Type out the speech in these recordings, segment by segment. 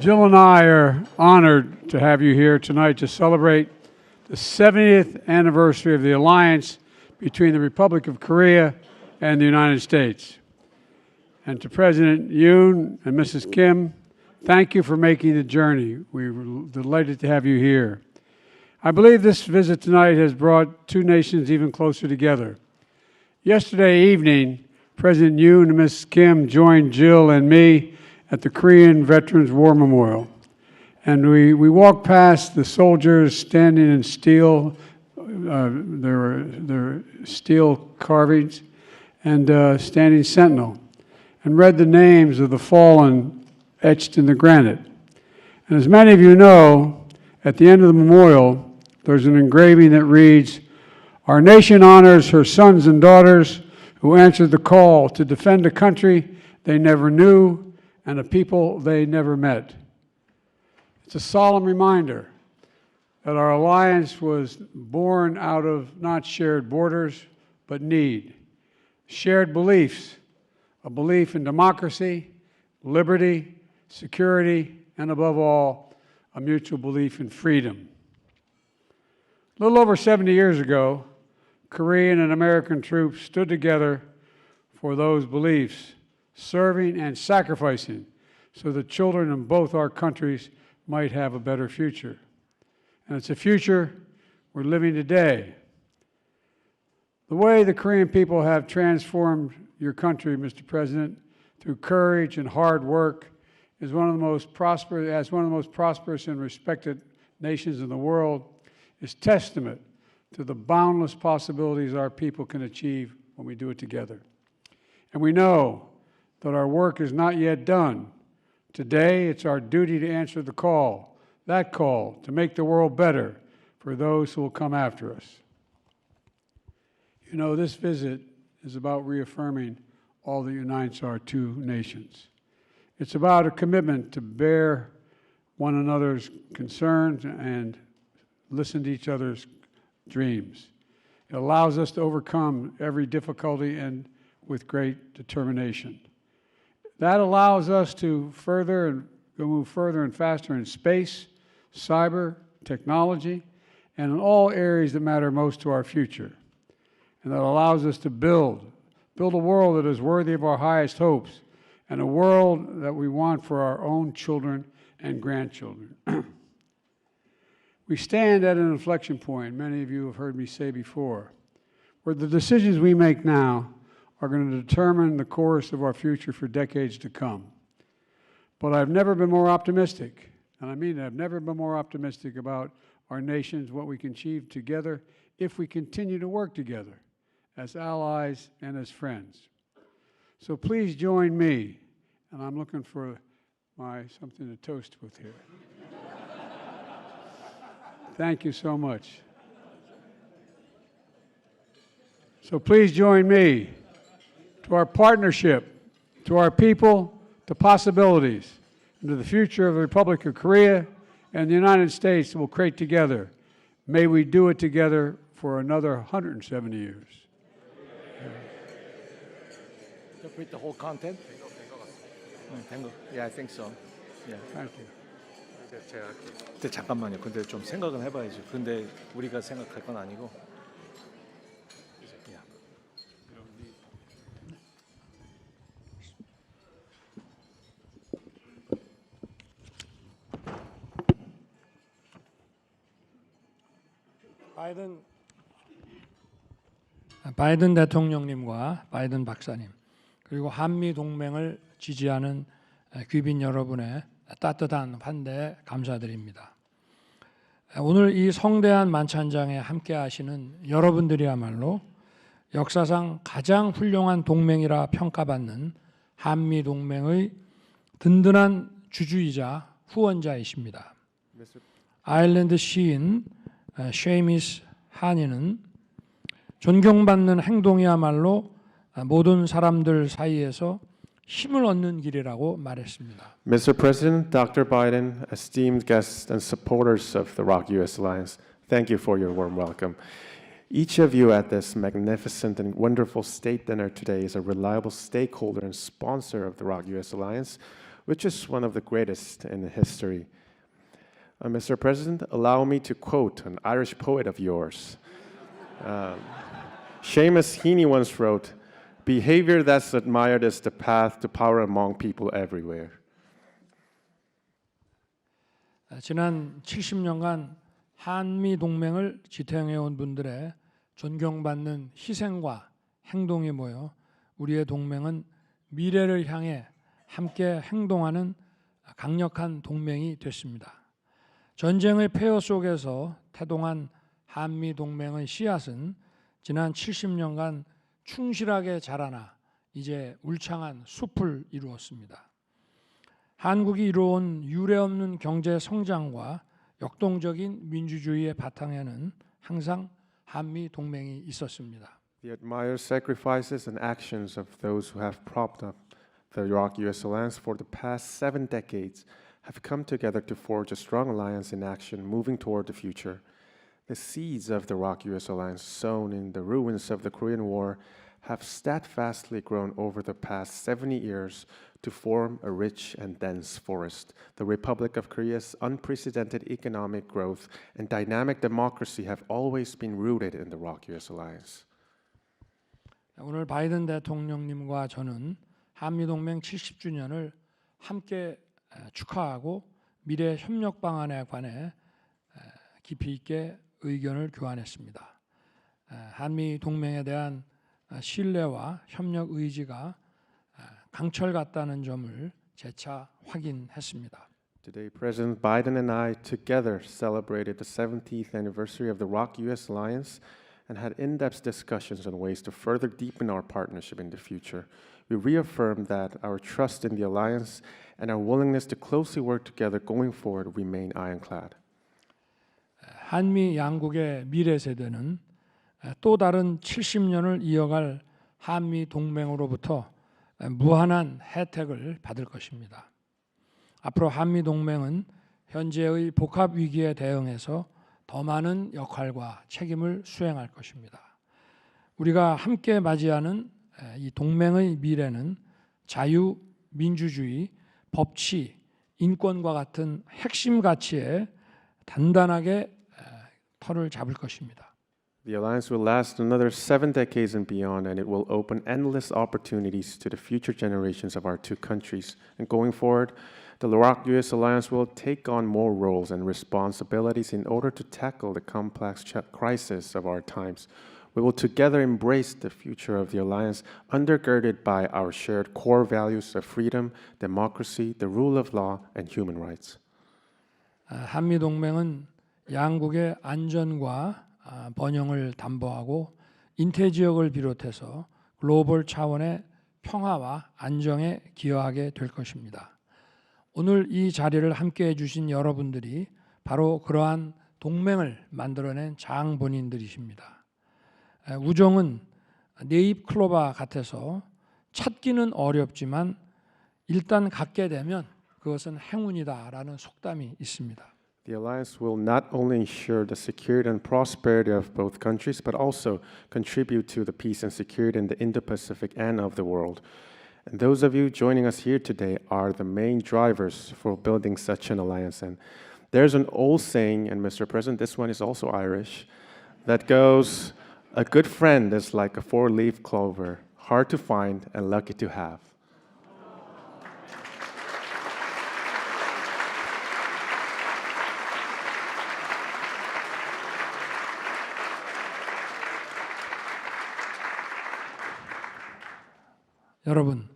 Jill and I are honored to have you here tonight to celebrate the 70th anniversary of the alliance between the Republic of Korea and the United States. And to President Yoon and Mrs. Kim, thank you for making the journey. We're delighted to have you here. I believe this visit tonight has brought two nations even closer together. Yesterday evening, President Yoon and Mrs. Kim joined Jill and me at the Korean Veterans War Memorial. And we walked past the soldiers standing in steel, their steel carvings, and standing sentinel, and read the names of the fallen etched in the granite. And as many of you know, at the end of the memorial, there's an engraving that reads, "Our nation honors her sons and daughters who answered the call to defend a country they never knew and a people they never met." It's a solemn reminder that our alliance was born out of not shared borders, but need. Shared beliefs, a belief in democracy, liberty, security, and above all, a mutual belief in freedom. A little over 70 years ago, Korean and American troops stood together for those beliefs, serving and sacrificing so that children in both our countries might have a better future. And it's a future we're living today. The way the Korean people have transformed your country, Mr. President, through courage and hard work, is one of the most prosperous and respected nations in the world, is testament to the boundless possibilities our people can achieve when we do it together. And we know that our work is not yet done. Today, it's our duty to answer the call, that call to make the world better for those who will come after us. You know, this visit is about reaffirming all that unites our two nations. It's about a commitment to bear one another's concerns and listen to each other's dreams. It allows us to overcome every difficulty and with great determination. That allows us to move further and faster in space, cyber, technology, and in all areas that matter most to our future. And that allows us to build a world that is worthy of our highest hopes, and a world that we want for our own children and grandchildren. We stand at an inflection point, many of you have heard me say before, where the decisions we make now are going to determine the course of our future for decades to come. But I've never been more optimistic, and I mean I've never been more optimistic about our nations, what we can achieve together if we continue to work together as allies and as friends. So please join me, and I'm looking for something to toast with here. Thank you so much. So please join me to our partnership, to our people, to possibilities, and to the future of the Republic of Korea and the United States that we'll create together. May we do it together for another 170 years. Read the whole content? Yeah, I think so. Yeah. Thank you. 근데 잠깐만요. 근데 좀 생각은 해봐야지. 근데 우리가 생각할 건 아니고. 바이든 대통령님과 바이든 박사님, 그리고 한미 동맹을 지지하는 귀빈 여러분의 따뜻한 환대에 감사드립니다. 오늘 이 성대한 만찬장에 함께 하시는 여러분들이야말로 역사상 가장 훌륭한 동맹이라 평가받는 한미 동맹의 든든한 주주이자 후원자이십니다. 아일랜드 시인 셰이미스 하니는 존경받는 행동이야말로 모든 사람들 사이에서 힘을 얻는 길이라고 말했습니다. Mr. President, Dr. Biden, esteemed guests and supporters of the ROK-US Alliance, thank you for your warm welcome. Each of you at this magnificent and wonderful state dinner today is a reliable stakeholder and sponsor of the ROK-US Alliance, which is one of the greatest in history. Mr. President, allow me to quote an Irish poet of yours. Seamus Heaney once wrote, "Behavior that's admired is the path to power among people everywhere." 지난 70년간 한미 동맹을 지탱해 온 분들의 존경받는 희생과 행동이 모여 우리의 동맹은 미래를 향해 함께 행동하는 강력한 동맹이 됐습니다. 전쟁의 폐허 속에서 태동한 한미 동맹의 씨앗은 지난 70년간 충실하게 자라나 이제 울창한 숲을 이루었습니다. 한국이 이루어온 유례없는 경제 성장과 역동적인 민주주의의 바탕에는 항상 한미 동맹이 있었습니다. The admired sacrifices and actions of those who have propped up the Iraq-U.S. alliance for the past 7 decades have come together to forge a strong alliance in action moving toward the future. The seeds of the Iraq-U.S. alliance sown in the ruins of the Korean War have steadfastly grown over the past 70 years to form a rich and dense forest. The Republic of Korea's unprecedented economic growth and dynamic democracy have always been rooted in the Iraq-U.S. alliance. 오늘 바이든 대통령님과 저는 한미동맹 70주년을 함께 축하하고 미래 협력 방안에 관해 깊이 있게 의견을 교환했습니다. 한미 동맹에 대한 신뢰와 협력 의지가 강철 같다는 점을 재차 확인했습니다. Today, President Biden and I together celebrated the 70th anniversary of the Iraq-U.S. alliance and had in-depth discussions on ways to further deepen our partnership in the future. We reaffirmed that our trust in the alliance and our willingness to closely work together going forward remain ironclad. 한미 양국의 미래 세대는 또 다른 70년을 이어갈 한미 동맹으로부터 무한한 혜택을 받을 것입니다. 앞으로 한미 동맹은 현재의 복합 위기에 대응해서 더 많은 역할과 책임을 수행할 것입니다. 우리가 함께 맞이하는 이 동맹의 미래는 자유, 민주주의, 법치, 인권과 같은 핵심 가치에 단단하게 털을 잡을 것입니다. The alliance will last another 7 decades and beyond, and it will open endless opportunities to the future generations of our two countries. And going forward, the Iraq-U.S. alliance will take on more roles and responsibilities in order to tackle the complex crisis of our times. We will together embrace the future of the alliance, undergirded by our shared core values of freedom, democracy, the rule of law, and human rights. 한미 동맹은 양국의 안전과 번영을 담보하고 인태 지역을 비롯해서 글로벌 차원의 평화와 안정에 기여하게 될 것입니다. 오늘 이 자리를 함께 해주신 여러분들이 바로 그러한 동맹을 만들어낸 장본인들이십니다. 우정은 네잎 클로바 같아서 찾기는 어렵지만 일단 갖게 되면 그것은 행운이다라는 속담이 있습니다. The alliance will not only ensure the security and prosperity of both countries, but also contribute to the peace and security in the Indo-Pacific and of the world. And those of you joining us here today are the main drivers for building such an alliance. And there's an old saying, and Mr. President, this one is also Irish, that goes, "A good friend is like a four-leaf clover, hard to find and lucky to have." 여러분,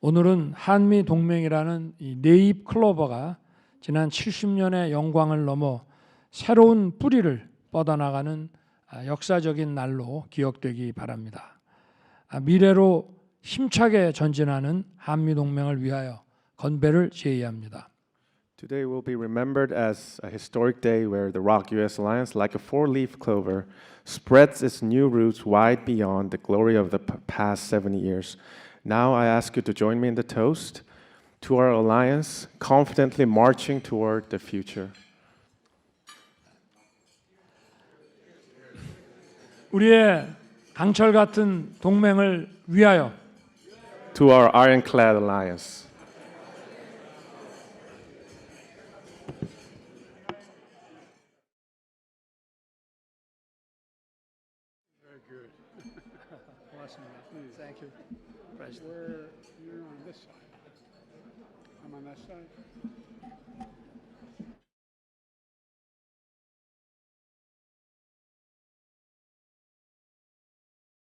오늘은 한미 동맹이라는 이 네잎 클로버가 지난 70년의 영광을 넘어 새로운 뿌리를 뻗어나가는 역사적인 날로 기억되기 바랍니다. 미래로 힘차게 전진하는 한미 동맹을 위하여 건배를 제의합니다. Today will be remembered as a historic day where the Iraq-U.S. alliance, like a four-leaf clover, spreads its new roots wide beyond the glory of the past 70 years. Now I ask you to join me in the toast to our alliance, confidently marching toward the future. 우리의 강철 같은 동맹을 위하여 To our ironclad alliance. Very good. 고맙습니다. Thank you, President. Where, you're on this side. I'm on that side.